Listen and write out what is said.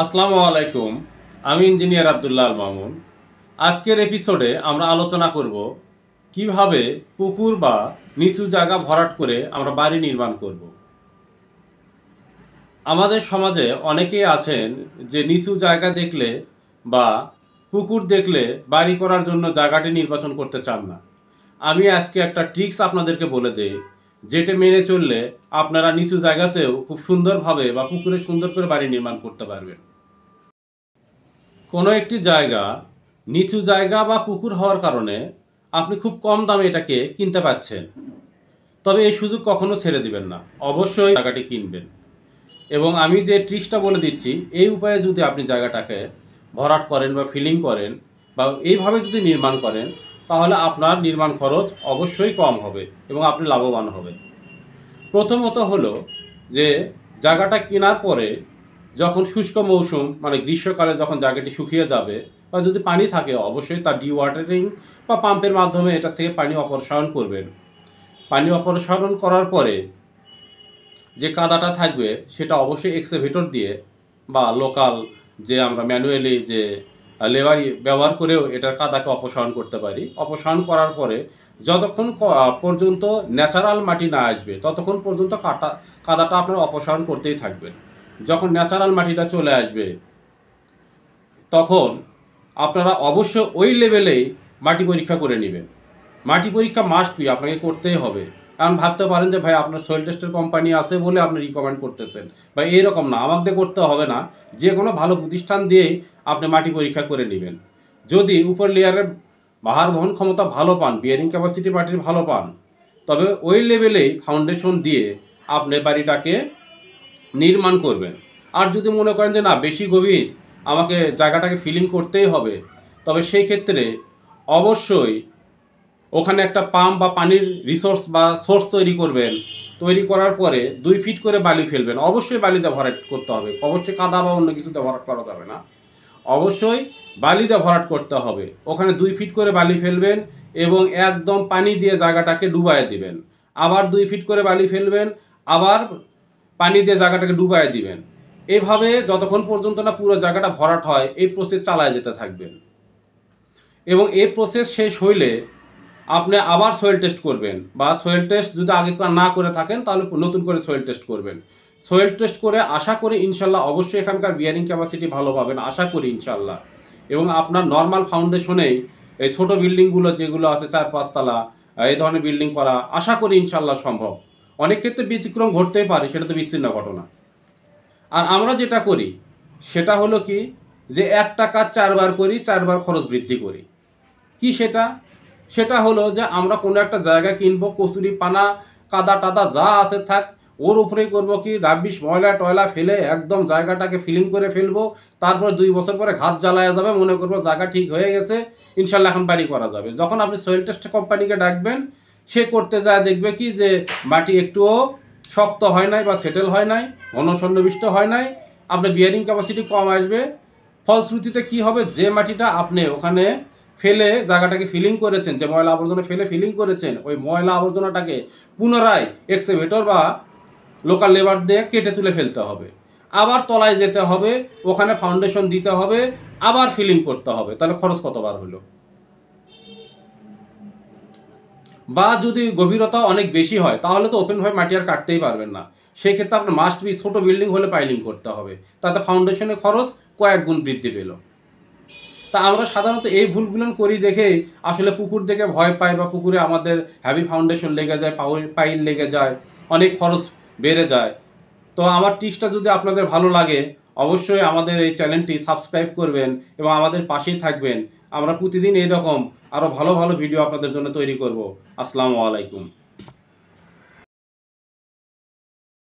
আসসালামু আলাইকুম। আমি ইঞ্জিনিয়ার আব্দুল্লাহ আল মামুন। আজকের এপিসোডে আমরা আলোচনা করব কিভাবে পুকুর বা নিচু জায়গা ভরাট করে আমরা বাড়ি নির্মাণ করব। আমাদের সমাজে অনেকেই আছেন যে নিচু জায়গা দেখলে বা পুকুর দেখলে বাড়ি করার জন্য জায়গাটি নির্বাচন করতে চান না। আমি আজকে একটা ট্রিক্স আপনাদেরকে বলে দেই, যেটা মেনে চললে আপনারা নিচু জায়গাতেও খুব সুন্দরভাবে বা পুকুরে সুন্দর করে বাড়ি নির্মাণ করতে পারবেন। কোনো একটি জায়গা নিচু জায়গা বা পুকুর হওয়ার কারণে আপনি খুব কম দামে এটাকে কিনতে পাচ্ছেন, তবে এই সুযোগ কখনো ছেড়ে দিবেন না, অবশ্যই জায়গাটি কিনবেন। এবং আমি যে ট্রিক্সটা বলে দিচ্ছি, এই উপায়ে যদি আপনি জায়গাটাকে ভরাট করেন বা ফিলিং করেন বা এইভাবে যদি নির্মাণ করেন, তাহলে আপনার নির্মাণ খরচ অবশ্যই কম হবে এবং আপনি লাভবান হবেন। প্রথমত হলো যে জায়গাটা কেনার পরে যখন শুষ্ক মৌসুম মানে গ্রীষ্মকালে যখন জায়গাটি শুকিয়ে যাবে বা যদি পানি থাকে, অবশ্যই তার ডিওয়াটারিং বা পাম্পের মাধ্যমে এটা থেকে পানি অপসারণ করবেন। পানি অপসারণ করার পরে যে কাদাটা থাকবে সেটা অবশ্যই এক্সকাভেটর দিয়ে বা লোকাল যে আমরা ম্যানুয়ালি যে লেবার ব্যবহার করেও এটার কাদাকে অপসারণ করতে পারি। অপসারণ করার পরে যতক্ষণ পর্যন্ত ন্যাচারাল মাটি না আসবে ততক্ষণ পর্যন্ত কাদাটা আপনার অপসারণ করতেই থাকবেন। যখন ন্যাচারাল মাটিটা চলে আসবে তখন আপনারা অবশ্য ওই লেভেলেই মাটি পরীক্ষা করে নেবেন। মাটি পরীক্ষা মাস্ট বি, আপনাকে করতেই হবে। এখন ভাবতে পারেন যে ভাই আপনার সয়েল টেস্টের কোম্পানি আছে বলে আপনি রিকমেন্ড করতেছেন, বা এইরকম না, আমাকে করতে হবে না, যে কোনো ভালো প্রতিষ্ঠান দিয়েই আপনি মাটি পরীক্ষা করে নেবেন। যদি উপর লেয়ারের ভার বহন ক্ষমতা ভালো পান, বিয়ারিং ক্যাপাসিটি মাটির ভালো পান, তবে ওই লেভেলেই ফাউন্ডেশন দিয়ে আপনি বাড়িটাকে নির্মাণ করবেন। আর যদি মনে করেন যে না বেশি গভীর, আমাকে জায়গাটাকে ফিলিং করতেই হবে, তবে সেই ক্ষেত্রে অবশ্যই ওখানে একটা পাম্প বা পানির রিসোর্স বা সোর্স তৈরি করবেন। তৈরি করার পরে 2 ফিট করে বালি ফেলবেন। অবশ্যই বালিতে ভরাট করতে হবে, অবশ্যই কাদা বা অন্য কিছুতে ভরাট করা যাবে না, অবশ্যই বালিতে ভরাট করতে হবে। ওখানে 2 ফিট করে বালি ফেলবেন এবং একদম পানি দিয়ে জায়গাটাকে ডুবাইয়ে দিবেন। আবার 2 ফিট করে বালি ফেলবেন, আবার পানি দিয়ে জায়গাটাকে ডুবাইয়ে দিবেন। এভাবে যতক্ষণ পর্যন্ত না পুরো জায়গাটা ভরাট হয় এই প্রসেস চালায় যেতে থাকবেন। এবং এই প্রসেস শেষ হইলে আপনি আবার সয়েল টেস্ট করবেন, বা সয়েল টেস্ট যদি আগে না করে থাকেন তাহলে নতুন করে সয়েল টেস্ট করবেন। সয়েল টেস্ট করে আশা করি ইনশাল্লাহ অবশ্যই এখানকার বিয়ারিং ক্যাপাসিটি ভালো পাবেন, আশা করি ইনশাল্লাহ। এবং আপনার নর্মাল ফাউন্ডেশনেই এই ছোটো বিল্ডিংগুলো যেগুলো আছে 4-5 তলা, এই ধরনের বিল্ডিং করা আশা করি ইনশাল্লাহ সম্ভব। অনেক ক্ষেত্রে ব্যতিক্রম ঘটতেই পারে, সেটা তো বিচ্ছিন্ন ঘটনা। আর আমরা যেটা করি সেটা হলো কি, যে 1 টাকা 4 বার করি, 4 বার খরচ বৃদ্ধি করি। কি সেটা? সেটা হলো যে আমরা কোনো একটা জায়গা কিনবো, কচুরি পানা কাদা টাদা যা আছে থাক, ওর উপরেই করবো কি রাবিশ ময়লা টয়লা ফেলে একদম জায়গাটাকে ফিলিং করে ফেলবো। তারপর 2 বছর পরে ঘাত জ্বালায়া যাবে, মনে করবো জায়গা ঠিক হয়ে গেছে, ইনশাল্লাহ এখন বাড়ি করা যাবে। যখন আপনি সয়েল টেস্ট কোম্পানিকে ডাকবেন, সে করতে যায় দেখবে কি যে মাটি একটুও শক্ত হয় নাই বা সেটেল হয় নাই, ঘন সন্নিবিষ্ট হয় নাই, আপনার বিয়ারিং ক্যাপাসিটি কম আসবে। ফলশ্রুতিতে কি হবে, যে মাটিটা আপনি ওখানে ফেলে জায়গাটাকে ফিলিং করেছেন, যে ময়লা আবর্জনা ফেলে ফিলিং করেছেন, ওই ময়লা আবর্জনাটাকে পুনরায় এক্সকাভেটর বা লোকাল লেবার দিয়ে কেটে তুলে ফেলতে হবে। আবার তলায় যেতে হবে, ওখানে ফাউন্ডেশন দিতে হবে, আবার ফিলিং করতে হবে। তাহলে খরচ কতবার হলো? বা যদি গভীরতা অনেক বেশি হয় তাহলে তো ওপেনভাবে মাটি আর কাটতেই পারবেন না। সেই ক্ষেত্রে আপনার মাস্ট বি ছোটো বিল্ডিং হলে পাইলিং করতে হবে, তাতে ফাউন্ডেশনের খরচ কয়েক গুণ বৃদ্ধি পেল। তা আমরা সাধারণত এই ভুলগুলো করি দেখেই আসলে পুকুর দেখে ভয় পাই, বা পুকুরে আমাদের হ্যাভি ফাউন্ডেশন লেগে যায়, পাইল লেগে যায়, অনেক খরচ বেড়ে যায়। তো আমার টিপসটা যদি আপনাদের ভালো লাগে, অবশ্যই আমাদের এই চ্যানেলটি সাবস্ক্রাইব করবেন এবং আমাদের পাশেই থাকবেন। আমরা প্রতিদিন এইরকম আরও ভালো ভালো ভিডিও আপনাদের জন্য তৈরি করব। আসসালামু আলাইকুম।